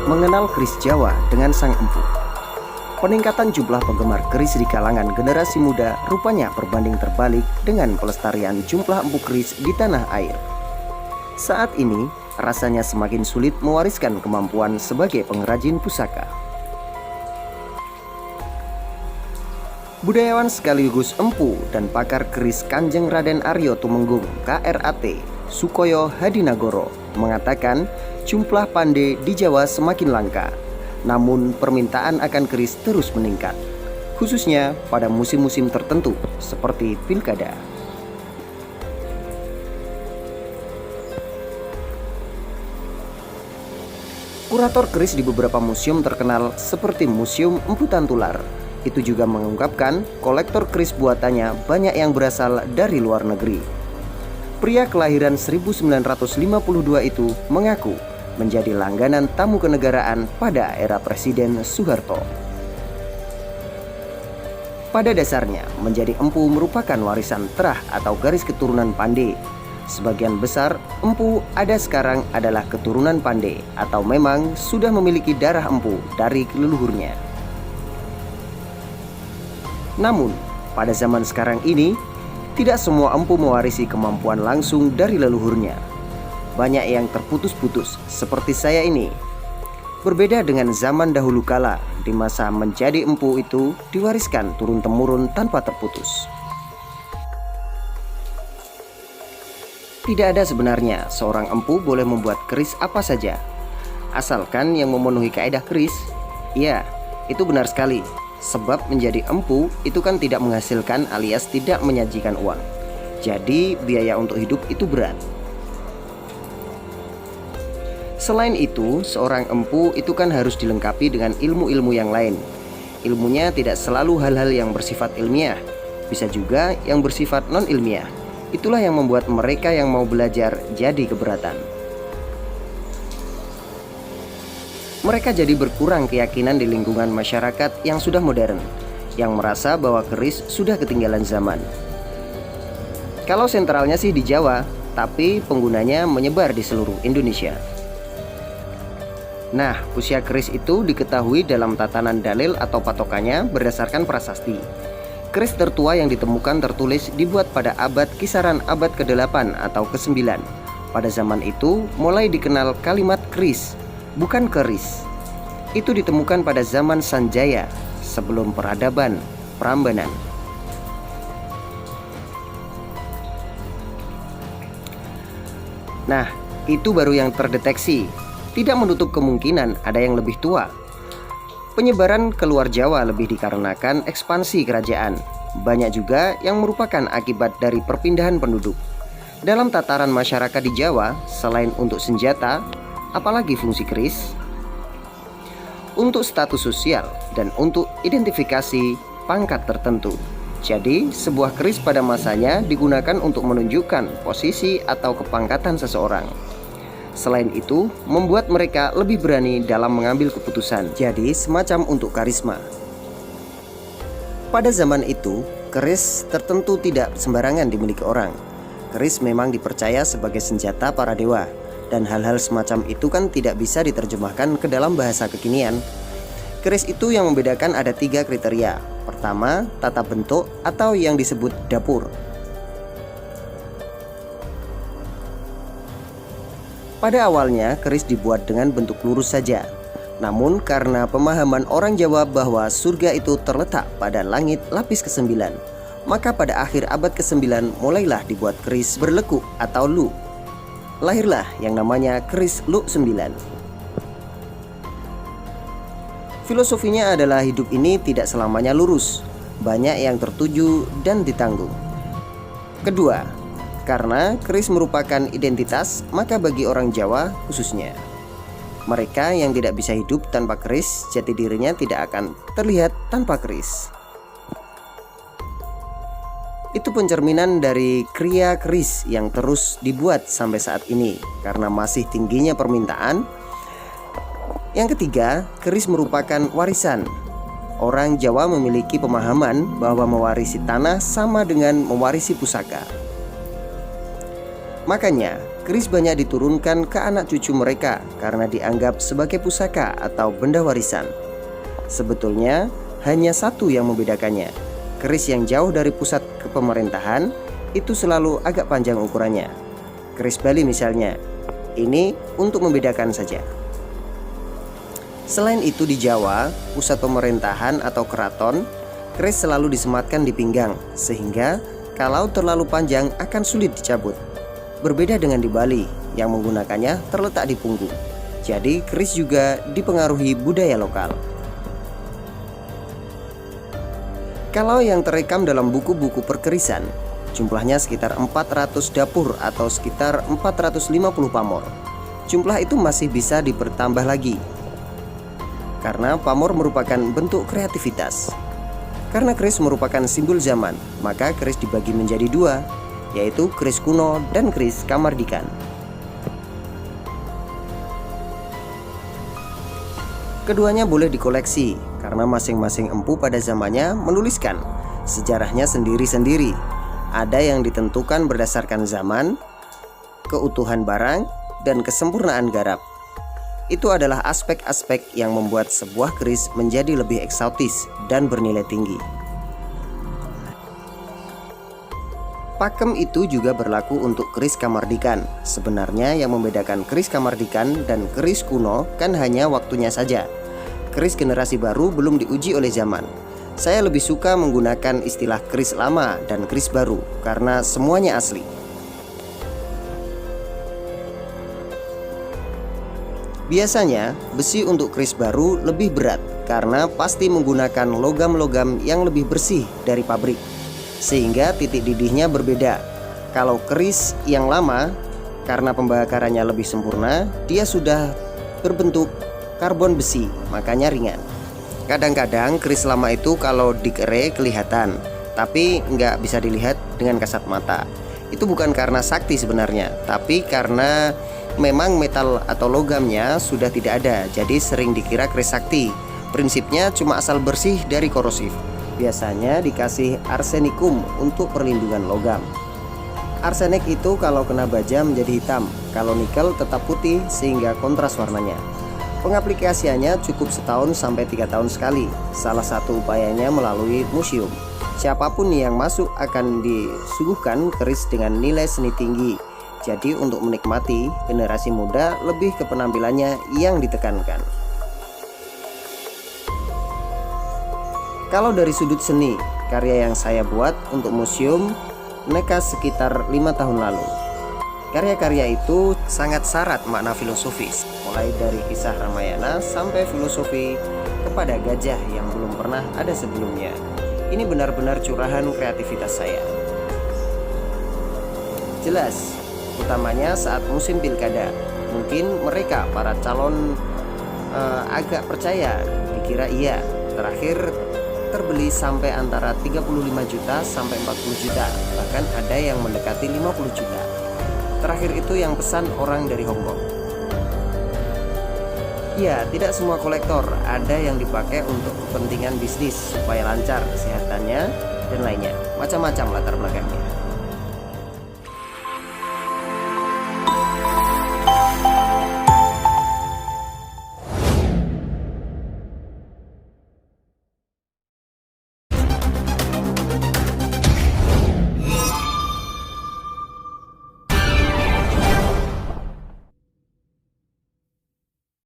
Mengenal keris Jawa dengan sang empu. Peningkatan jumlah penggemar keris di kalangan generasi muda rupanya berbanding terbalik dengan pelestarian jumlah empu keris di tanah air. Saat ini, rasanya semakin sulit mewariskan kemampuan sebagai pengrajin pusaka. Budayawan sekaligus empu dan pakar keris Kanjeng Raden Aryo Tumenggung KRAT Sukoyo Hadinagoro mengatakan jumlah pandai di Jawa semakin langka, namun permintaan akan keris terus meningkat, khususnya pada musim-musim tertentu seperti pilkada. Kurator keris di beberapa museum terkenal seperti Museum Empu Tantular itu juga mengungkapkan kolektor keris buatannya banyak yang berasal dari luar negeri. Pria kelahiran 1952 itu mengaku menjadi langganan tamu kenegaraan pada era Presiden Soeharto. Pada dasarnya, menjadi empu merupakan warisan terah atau garis keturunan pandai. Sebagian besar empu ada sekarang adalah keturunan pandai atau memang sudah memiliki darah empu dari leluhurnya. Namun, pada zaman sekarang ini, tidak semua empu mewarisi kemampuan langsung dari leluhurnya. Banyak yang terputus-putus, seperti saya ini. Berbeda dengan zaman dahulu kala, di masa menjadi empu itu diwariskan turun-temurun tanpa terputus. Tidak ada sebenarnya seorang empu boleh membuat keris apa saja, asalkan yang memenuhi kaidah keris. Ya, itu benar sekali. Sebab menjadi empu itu kan tidak menghasilkan alias tidak menyajikan uang. Jadi biaya untuk hidup itu berat. Selain itu, seorang empu itu kan harus dilengkapi dengan ilmu-ilmu yang lain. Ilmunya tidak selalu hal-hal yang bersifat ilmiah, bisa juga yang bersifat non-ilmiah. Itulah yang membuat mereka yang mau belajar jadi keberatan. Mereka jadi berkurang keyakinan di lingkungan masyarakat yang sudah modern, yang merasa bahwa keris sudah ketinggalan zaman. Kalau sentralnya sih di Jawa, tapi penggunanya menyebar di seluruh Indonesia. Nah, usia keris itu diketahui dalam tatanan dalil atau patokannya berdasarkan prasasti. Keris tertua yang ditemukan tertulis dibuat pada abad kisaran abad ke-8 atau ke-9. Pada zaman itu mulai dikenal kalimat keris, bukan keris. Itu ditemukan pada zaman Sanjaya, sebelum peradaban Prambanan. Nah, itu baru yang terdeteksi. Tidak menutup kemungkinan ada yang lebih tua. Penyebaran keluar Jawa lebih dikarenakan ekspansi kerajaan. Banyak juga yang merupakan akibat dari perpindahan penduduk. Dalam tataran masyarakat di Jawa, selain untuk senjata, apalagi fungsi keris? Untuk status sosial dan untuk identifikasi pangkat tertentu. Jadi, sebuah keris pada masanya digunakan untuk menunjukkan posisi atau kepangkatan seseorang. Selain itu, membuat mereka lebih berani dalam mengambil keputusan. Jadi, semacam untuk karisma. Pada zaman itu, keris tertentu tidak sembarangan dimiliki orang. Keris memang dipercaya sebagai senjata para dewa. Dan hal-hal semacam itu kan tidak bisa diterjemahkan ke dalam bahasa kekinian. Keris itu yang membedakan ada 3 kriteria. Pertama, tata bentuk atau yang disebut dapur. Pada awalnya, keris dibuat dengan bentuk lurus saja. Namun karena pemahaman orang Jawa bahwa surga itu terletak pada langit lapis ke-9, maka pada akhir abad ke-9 mulailah dibuat keris berlekuk atau lu. Lahirlah yang namanya keris Luk 9. Filosofinya adalah hidup ini tidak selamanya lurus, banyak yang tertuju dan ditanggung. Kedua, karena keris merupakan identitas, maka bagi orang Jawa khususnya, mereka yang tidak bisa hidup tanpa keris, jati dirinya tidak akan terlihat tanpa keris. Itu pencerminan dari kriya keris yang terus dibuat sampai saat ini karena masih tingginya permintaan. Yang ketiga, keris merupakan warisan. Orang Jawa memiliki pemahaman bahwa mewarisi tanah sama dengan mewarisi pusaka. Makanya, keris banyak diturunkan ke anak cucu mereka karena dianggap sebagai pusaka atau benda warisan. Sebetulnya, hanya satu yang membedakannya. Keris yang jauh dari pusat kepemerintahan itu selalu agak panjang ukurannya. Keris Bali misalnya, ini untuk membedakan saja. Selain itu di Jawa, pusat pemerintahan atau keraton, keris selalu disematkan di pinggang, sehingga kalau terlalu panjang akan sulit dicabut. Berbeda dengan di Bali yang menggunakannya terletak di punggung. Jadi keris juga dipengaruhi budaya lokal. Kalau yang terekam dalam buku-buku perkerisan, jumlahnya sekitar 400 dapur atau sekitar 450 pamor. Jumlah itu masih bisa dipertambah lagi, karena pamor merupakan bentuk kreativitas. Karena keris merupakan simbol zaman, maka keris dibagi menjadi dua, yaitu keris kuno dan keris kamardikan. Keduanya boleh dikoleksi karena masing-masing empu pada zamannya menuliskan sejarahnya sendiri-sendiri. Ada yang ditentukan berdasarkan zaman, keutuhan barang, dan kesempurnaan garap. Itu adalah aspek-aspek yang membuat sebuah keris menjadi lebih eksotis dan bernilai tinggi. Pakem itu juga berlaku untuk keris kamardikan. Sebenarnya yang membedakan keris kamardikan dan keris kuno kan hanya waktunya saja. Keris generasi baru belum diuji oleh zaman. Saya lebih suka menggunakan istilah keris lama dan keris baru karena semuanya asli. Biasanya besi untuk keris baru lebih berat karena pasti menggunakan logam-logam yang lebih bersih dari pabrik, sehingga titik didihnya berbeda. Kalau keris yang lama, karena pembakarannya lebih sempurna, dia sudah berbentuk karbon besi, makanya ringan. Kadang-kadang keris lama itu kalau dikere kelihatan, tapi nggak bisa dilihat dengan kasat mata. Itu bukan karena sakti sebenarnya, tapi karena memang metal atau logamnya sudah tidak ada, jadi sering dikira keris sakti. Prinsipnya cuma asal bersih dari korosif. Biasanya dikasih arsenikum untuk perlindungan logam. Arsenik itu kalau kena baja menjadi hitam, kalau nikel tetap putih sehingga kontras warnanya. Pengaplikasiannya cukup setahun sampai 3 tahun sekali. Salah satu upayanya melalui museum. Siapapun yang masuk akan disuguhkan keris dengan nilai seni tinggi. Jadi untuk menikmati, generasi muda lebih ke penampilannya yang ditekankan. Kalau dari sudut seni, karya yang saya buat untuk museum Nekas sekitar 5 tahun lalu. Karya-karya itu sangat syarat makna filosofis, mulai dari kisah Ramayana sampai filosofi kepada gajah yang belum pernah ada sebelumnya. Ini benar-benar curahan kreativitas saya. Jelas, utamanya saat musim pilkada. Mungkin mereka para calon agak percaya, dikira iya. Terakhir terbeli sampai antara 35 juta sampai 40 juta, bahkan ada yang mendekati 50 juta. Terakhir itu yang pesan orang dari Hong Kong. Ya, tidak semua kolektor, ada yang dipakai untuk kepentingan bisnis supaya lancar kesehatannya dan lainnya, macam-macam latar belakangnya.